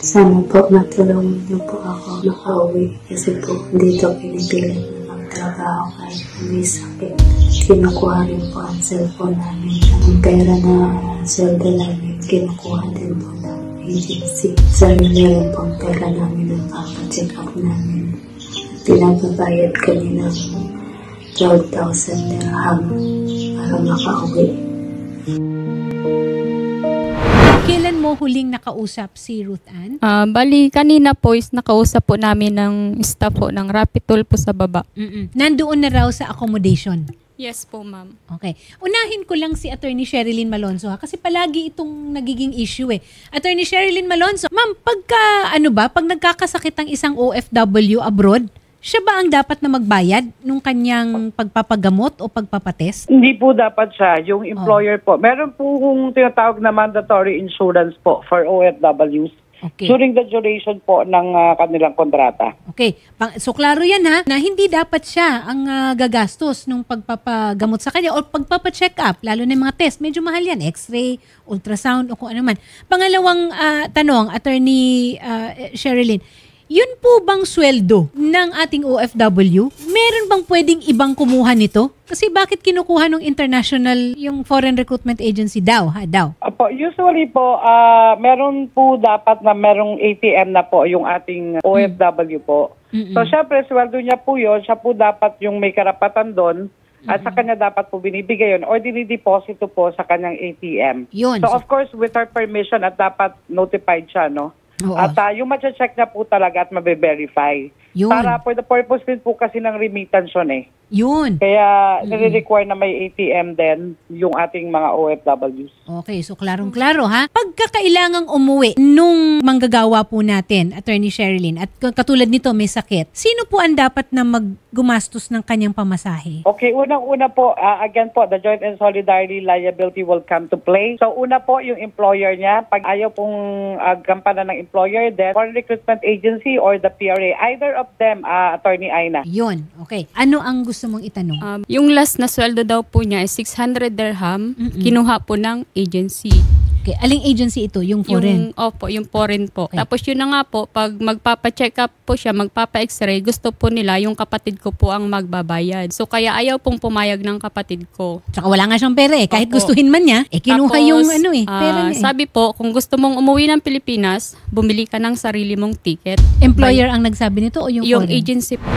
Sana po matulungan niyo po ako makauwi kasi po dito pinipilit na magtrabaho kahit may sakit. Kinukuha rin po ang cellphone namin. Ang pera na sweldo namin, kinukuha din po ng agency. Sarili rin po ang pera namin ng papacheck up namin. Pinababayad kami ng 12,000 dirham para makauwi. Kailan mo huling nakausap si Ruth Ann? Bali, kanina po is nakausap po namin ng staff po ng Rapitol po sa baba. Nandoon na raw sa accommodation? Yes po, ma'am. Okay. Unahin ko lang si Attorney Sherilyn Malonzo kasi palagi itong nagiging issue eh. Attorney Sherilyn Malonzo, ma'am, pag nagkakasakit ang isang OFW abroad, siya ba ang dapat na magbayad nung kanyang pagpapagamot o pagpapatest? Hindi po dapat siya, yung employer po. Meron po kung tinatawag na mandatory insurance po for OFWs. Okay. During the duration po ng kanilang kontrata. Okay. So, klaro yan ha, na hindi dapat siya ang gagastos nung pagpapagamot sa kanya o pagpapacheck up, lalo na yung mga test. Medyo mahal yan, x-ray, ultrasound o kung ano man. Pangalawang tanong, Attorney Sherilyn, yun po bang sweldo ng ating OFW? Meron bang pwedeng ibang kumuha nito? Kasi bakit kinukuha ng international, yung Foreign Recruitment Agency daw? Apo, usually po, meron po dapat na merong ATM na po yung ating OFW po. So, syempre, sweldo niya po yun. Siya po dapat yung may karapatan doon. At sa kanya dapat po binibigay yun or dinideposito po sa kanyang ATM. Yun. So, of course, with our permission at dapat notified siya, no? Oo. At yung ma-check na po talaga at mabe-verify. Yun. Para for the purpose din po kasi ng remittance yun eh. Yun. Kaya nire-require na may ATM din yung ating mga OFWs. Okay, so klarong-klaro ha. Pagkakailangang umuwi nung manggagawa po natin, Attorney Sherilyn, at katulad nito may sakit, sino po ang dapat na maggumastos ng kanyang pamasahe? Okay, unang-una po, again po, the joint and solidarity liability will come to play. So una po yung employer niya, pag ayaw pong gampanan ng employer, then Foreign Recruitment Agency or the PRA, either of them, Attorney Aina. Yun, okay. Ano ang gusto mong itanong? Yung last na sweldo daw po niya is 600 dirham, kinuha po ng agency. Okay, aling agency ito? Yung foreign? Yung foreign po. Okay. Tapos yun na nga po, pag magpapa-check up po siya, magpapa-x-ray, gusto po nila yung kapatid ko po ang magbabayad. So kaya ayaw pong pumayag ng kapatid ko. Tsaka wala nga siyang pera eh. Kahit Opo. gustuhin man niya, kinuha Tapos, yung pera niya eh. Sabi po, kung gusto mong umuwi ng Pilipinas, bumili ka ng sarili mong ticket. Employer ang nagsabi nito o yung Yung foreign? agency po.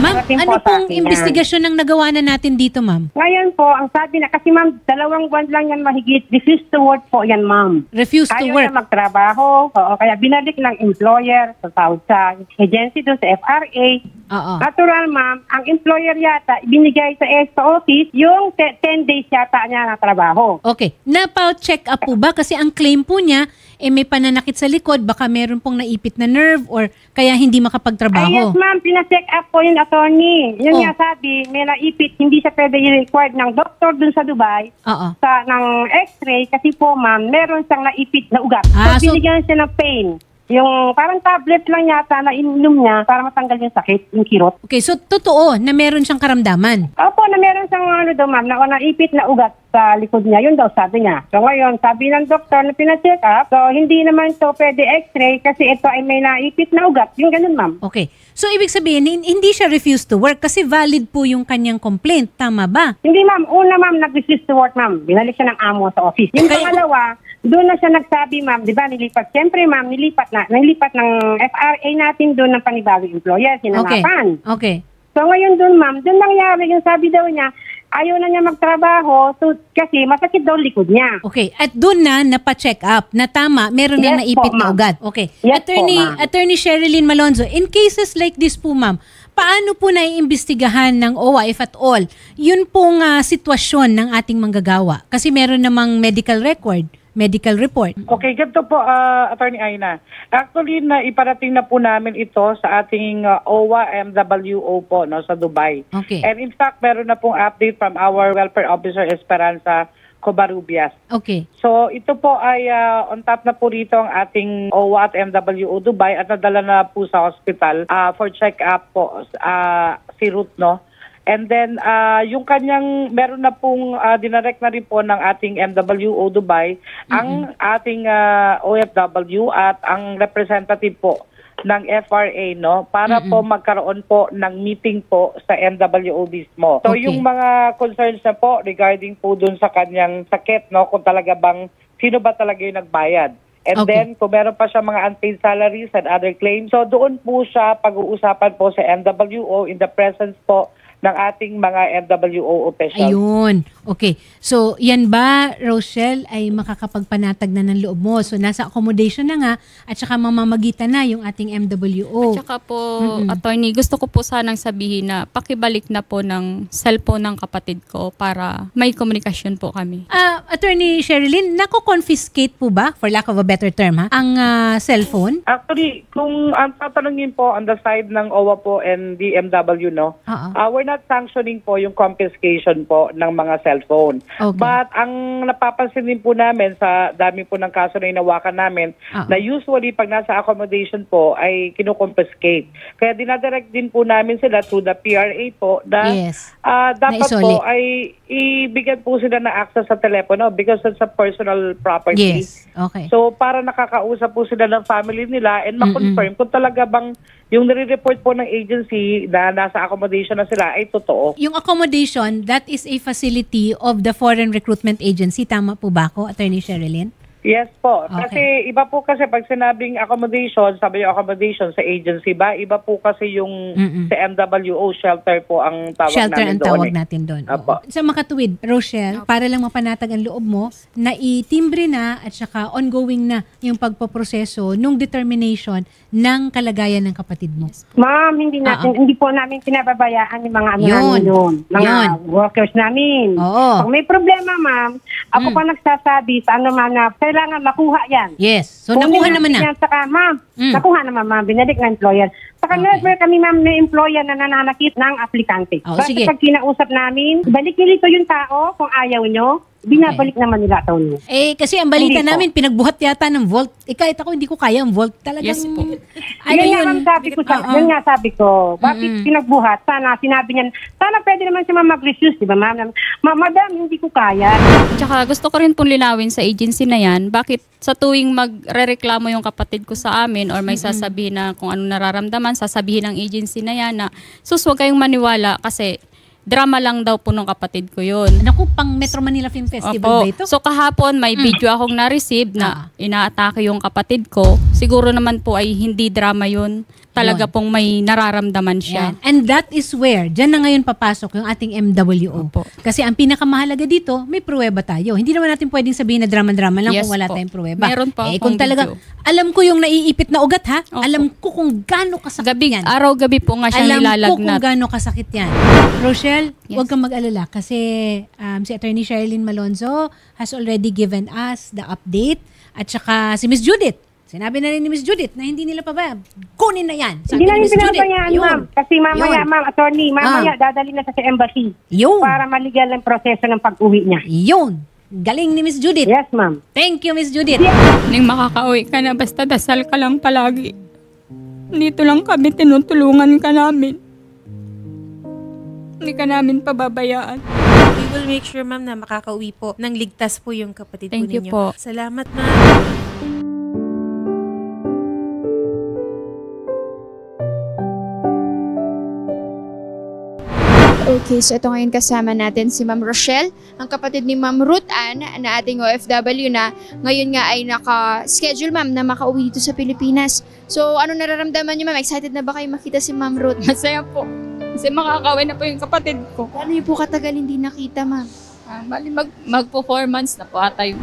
Ma'am, ano pong investigasyon ang nagawa na natin dito, ma'am? Ngayon po, ang sabi na, kasi ma'am, 2 buwan lang yan mahigit, refuse to work po yan, ma'am. Refuse to Ayaw work. na magtrabaho, kaya binalik ng employer sa agency doon sa FRA. Oo. Natural, ma'am, ang employer yata, binigay sa office yung 10 days yata niya na trabaho. Okay. Napa-check up po ba? Kasi ang claim po niya, may pananakit sa likod, baka meron pong naipit na nerve or kaya hindi makapagtrabaho. Ay, yes, ma'am, pina-check up po yung attorney. Yun nga sabi, may naipit, hindi siya pwede i-required ng doktor dun sa Dubai ng x-ray kasi po, ma'am, meron siyang naipit na ugat. So, binigyan siya ng pain. Yung parang tablet lang yata na ininom niya para matanggal yung sakit, yung kirot. Okay, so totoo na meron siyang karamdaman? Opo, na meron siyang ma'am, na naipit na ugat sa likod niya. Yun daw sabi niya. So ngayon, sabi ng doktor na pina-check up, so hindi naman to pwede x-ray kasi ito ay may naipit na ugat. Yung ganun, ma'am. Okay. So ibig sabihin, hindi siya refused to work kasi valid po yung kanyang complaint. Tama ba? Hindi, ma'am. Una, ma'am, nag-refuse to work, ma'am. Binalik siya ng amo sa office. Yung pangalawa, doon na siya nagsabi, ma'am, di ba, nilipat. Siyempre, ma'am, nilipat ng FRA natin doon ng panibagong employer, sinanapan. Okay. So ngayon doon, ma'am, doon nangyari yung sabi daw niya, ayaw na niya magtrabaho kasi masakit daw likod niya. Okay. At doon na napa-check up na tama, meron na naipit na ugat. Okay. Yes, Attorney Sherilyn Malonzo, in cases like this po, ma'am, paano po naiimbestigahan ng OWA, if at all, yun pong sitwasyon ng ating manggagawa? Kasi meron namang medical record, medical report. Okay, ganito po, Attorney Aina. Actually, iparating na po namin ito sa ating OWA MWO po sa Dubai. Okay. And in fact, meron na pong update from our Welfare Officer Esperanza Covarrubias. Okay. So, ito po ay on top na po rito ang ating OWA at MWO Dubai at nadala na po sa hospital for check-up po si Ruth, no? And then, yung kanyang, meron na pong dinarect na rin po ng ating MWO Dubai, ang ating OFW at ang representative po ng FRA, no, para po magkaroon po ng meeting po sa MWO mismo. So yung mga concerns na po regarding po dun sa kanyang sakit, no, kung talaga bang sino ba talaga yung nagbayad. And then, kung meron pa siya mga unpaid salaries and other claims, so doon po siya pag-uusapan po sa MWO in the presence po ng ating mga MWO officials. Ayun. Okay. So, yan ba, Rochelle, ay makakapagpanatag na ng loob mo? So, nasa accommodation na nga at saka mamamagitan na yung ating MWO. At saka po, attorney, gusto ko po sanang sabihin na pakibalik na po ng cellphone ng kapatid ko para may komunikasyon po kami. Attorney Sherilyn, nako-confiscate po ba, for lack of a better term, ang cellphone? Actually, kung ang tatanungin po on the side ng OWA po and DMW, no, we're not sanctioning po yung confiscation po ng mga cellphone. Okay. But ang napapansin din po namin sa dami po ng kaso na inawakan namin, na usually pag nasa accommodation po ay kinukonfiscate. Kaya dinadirect din po namin sila through the PRA po na dapat po ay ibigyan po sila ng access sa telepono because it's a personal property. Yes. Okay. So para nakakausap po sila ng family nila and ma-confirm kung talaga bang yung nire-report po ng agency na nasa accommodation na sila ay totoo. Yung accommodation, that is a facility of the Foreign Recruitment Agency. Tama po ba ako, Attorney Sherilyn? Yes po. Okay. Kasi iba po kasi pag sinabing accommodation, sabi yung accommodation sa agency ba, iba po kasi yung sa MWO shelter po ang tawag shelter namin ang doon. tawag natin doon. Apo. Sa makatuwid, Rochelle, para lang mapanatag ang loob mo, na itimbre na at saka ongoing na yung pagpoproseso nung determination ng kalagayan ng kapatid mo. Ma'am, hindi po namin pinababayaan yung mga namin yun. Mga workers namin. Oo. Pag may problema, ma'am, ako pa nagsasabi sa ano man na kailangan makuha yan. Yes. So, nakuha naman na. Saka, ma'am, nakuha naman, ma'am. Binalik ng employer. Saka never kami, ma'am, na employer na nananakit ng aplikante. Sige. Pag kinausap namin, balik nyo rito yung tao kung ayaw nyo. Binabalik naman nila ito niyo. Kasi ang balita namin, pinagbuhat yata ng Volt. Kahit ako hindi ko kaya ang Volt. Talagang, Yes po. Yun? Yan nga sabi ko. Bakit pinagbuhat? Sana, sinabi niyan, sana pwede naman siya mag-refuse, di ba, ma'am? Madam, hindi ko kaya. Tsaka gusto ko rin pong linawin sa agency na yan, bakit sa tuwing magrereklamo yung kapatid ko sa amin or may sasabihin na kung anong nararamdaman, sasabihin ng agency na yan na huwag kayong maniwala kasi drama lang daw po nung kapatid ko yun. Naku, pang Metro Manila Film Festival ba ito? So kahapon may video akong na-receive na inaatake yung kapatid ko. Siguro naman po ay hindi drama yun. Talaga pong may nararamdaman siya. Yan. And that is where, dyan na ngayon papasok yung ating MWO. Opo. Kasi ang pinakamahalaga dito, may pruweba tayo. Hindi naman natin pwedeng sabihin na drama-drama lang kung wala tayong pruweba. Meron pa kung talaga, alam ko yung naiipit na ugat ha. Opo. Alam ko kung gaano kasakit yan. Araw-gabi po nga siya Alam nilalagnat. ko kung gaano kasakit yan. Rochelle, huwag kang mag-alala kasi si Attorney Sherilyn Malonzo has already given us the update at saka si Miss Judith. Sinabi na rin ni Miss Judith na hindi nila pa ba, kunin na yan. Hindi namin pinabayaan, ma'am. Kasi mamaya, ma'am, attorney, mamaya dadali na sa embassy. Para maligal ang proseso ng pag-uwi niya. Yun. Galing ni Miss Judith. Yes, ma'am. Thank you, Miss Judith. Ning makakauwi ka na, basta dasal ka lang palagi. Dito lang kami, tinutulungan ka namin. Hindi ka namin pababayaan. We will make sure, ma'am, na makakauwi po ng ligtas po yung kapatid Thank po you ninyo. po. Salamat, ma'am. Okay, so ito ngayon kasama natin si Ma'am Rochelle, ang kapatid ni Ma'am Ruth Ann na ating OFW na ngayon nga ay naka-schedule, ma'am, na makauwi dito sa Pilipinas. So, ano nararamdaman niyo, ma'am? Excited na ba kayo makita si Ma'am Ruth? Masaya po. Kasi makakauwi na po yung kapatid ko. Paano niyo po katagal hindi nakita, ma'am? Bali mag-performance na po ata yun.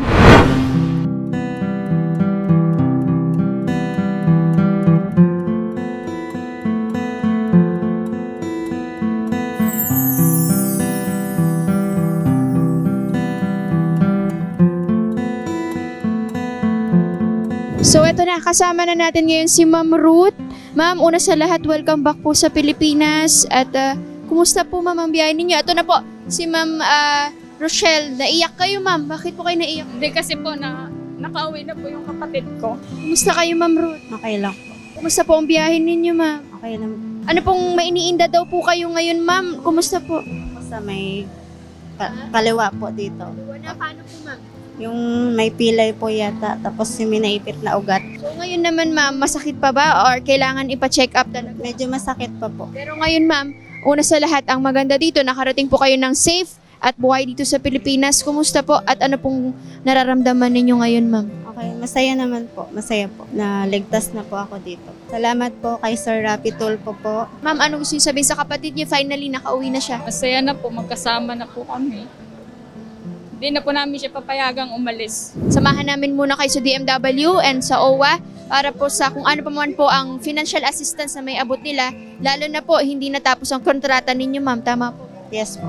So, ito na. Kasama na natin ngayon si Ma'am Ruth. Ma'am, una sa lahat, welcome back po sa Pilipinas. At kumusta po, ma'am, ang biyahe ninyo? Ito na po, si Ma'am Rochelle. Naiyak kayo, ma'am. Bakit po kayo naiyak? Hindi kasi po nakauwi na po yung kapatid ko. Kumusta kayo, Ma'am Ruth? Okay lang po. Kumusta po ang biyahe ninyo, ma'am? Okay lang. Ano pong may iniinda daw po kayo ngayon, ma'am? Kumusta po? Sa may kaliwa po dito. Paano po, ma'am? Yung may pilay po yata, tapos yung may naipit na ugat. So ngayon naman, ma'am, masakit pa ba or kailangan ipa-check up talaga? Medyo masakit pa po. Pero ngayon, ma'am, una sa lahat, ang maganda dito, nakarating po kayo ng safe at buhay dito sa Pilipinas. Kumusta po at ano pong nararamdaman ninyo ngayon, ma'am? Okay, masaya naman po. Masaya po. Naligtas na po ako dito. Salamat po kay Sir Rapi Tulfo po. Ma'am, ano gusto niyo sabihin sa kapatid niyo? Finally, nakauwi na siya. Masaya na po, magkasama na po kami. Hindi na po namin siya papayagang umalis. Samahan namin muna kayo sa DMW and sa OWA para po sa kung ano pa man po ang financial assistance na may abot nila. Lalo na po, hindi natapos ang kontrata ninyo, ma'am. Tama po? Yes po.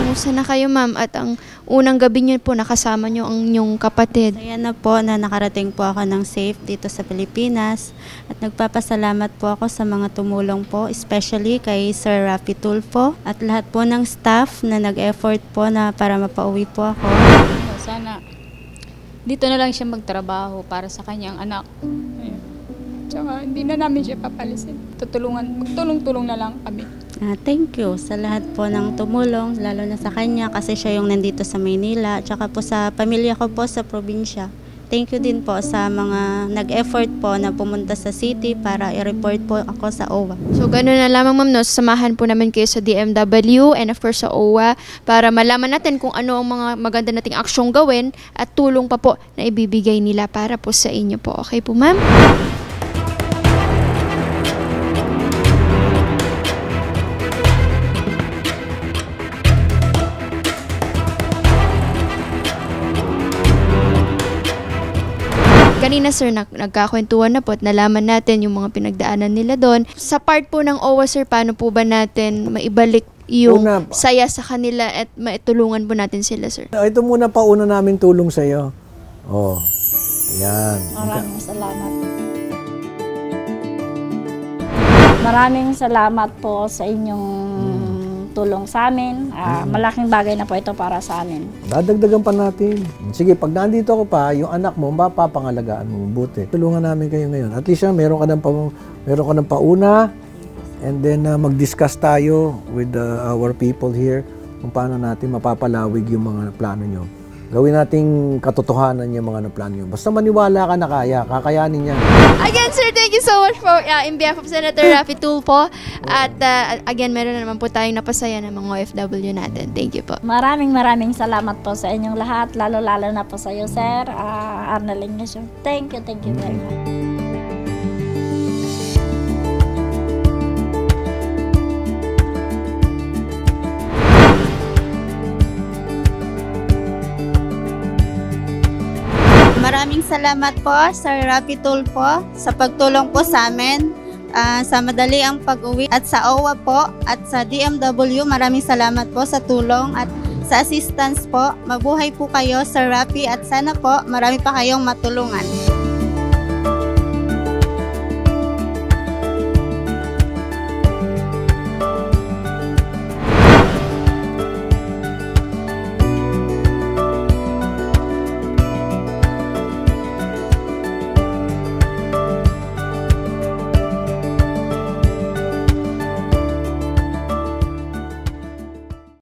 Kumusta na kayo, ma'am? At ang unang gabi niyo po, nakasama niyo ang inyong kapatid. Masaya na po na nakarating po ako ng safe dito sa Pilipinas. At nagpapasalamat po ako sa mga tumulong po, especially kay Sir Rapi Tulfo at lahat po ng staff na nag-effort po na para mapauwi po ako. Sana dito na lang siya magtrabaho para sa kanyang anak. Ayun. Tsaka hindi na namin siya papalisin. Magtulong-tulong na lang kami. Thank you sa lahat po ng tumulong, lalo na sa kanya kasi siya yung nandito sa Maynila, tsaka po sa pamilya ko po sa probinsya. Thank you din po sa mga nag-effort po na pumunta sa city para i-report po ako sa OWA. So, gano'n na lamang, ma'am, no? Samahan po namin kayo sa DMW and of course sa OWA para malaman natin kung ano ang mga maganda nating aksyong gawin at tulong pa po na ibibigay nila para po sa inyo po. Okay po, ma'am? Kanina, sir, nagkakwentuhan na po at nalaman natin yung mga pinagdaanan nila doon. Sa part po ng OWA, sir, paano po ba natin maibalik yung saya sa kanila at maitulungan po natin sila, sir? Ito muna pauna namin tulong sa iyo. Oh. Ayan. Maraming salamat. Maraming salamat po sa inyong tulong sa amin. Malaking bagay na po ito para sa amin. Dadagdagan pa natin. Sige, pag nandito ako pa, yung anak mo, mapapangalagaan mo mabuti. Tulungan namin kayo ngayon. At least meron ka ng pauna and then mag-discuss tayo with our people here kung paano natin mapapalawig yung mga plano nyo. Gawin nating katotohanan yung mga plano nyo. Basta maniwala ka na kakayanin yan. Again, sir, thank you so much for in behalf of Senator Rapi Tulfo. At again, meron na naman po tayong napasaya ng mga OFW natin. Thank you po. Maraming salamat po sa inyong lahat, lalo-lalo na po sa iyo, sir. Arnel Ignacio. Thank you very much. Maraming salamat po, Sir Rapi Tulfo, sa pagtulong po sa amin sa madali ang pag-uwi. At sa OWA po at sa DMW, maraming salamat po sa tulong at sa assistance po. Mabuhay po kayo, Sir Rapi, at sana po marami pa kayong matulungan.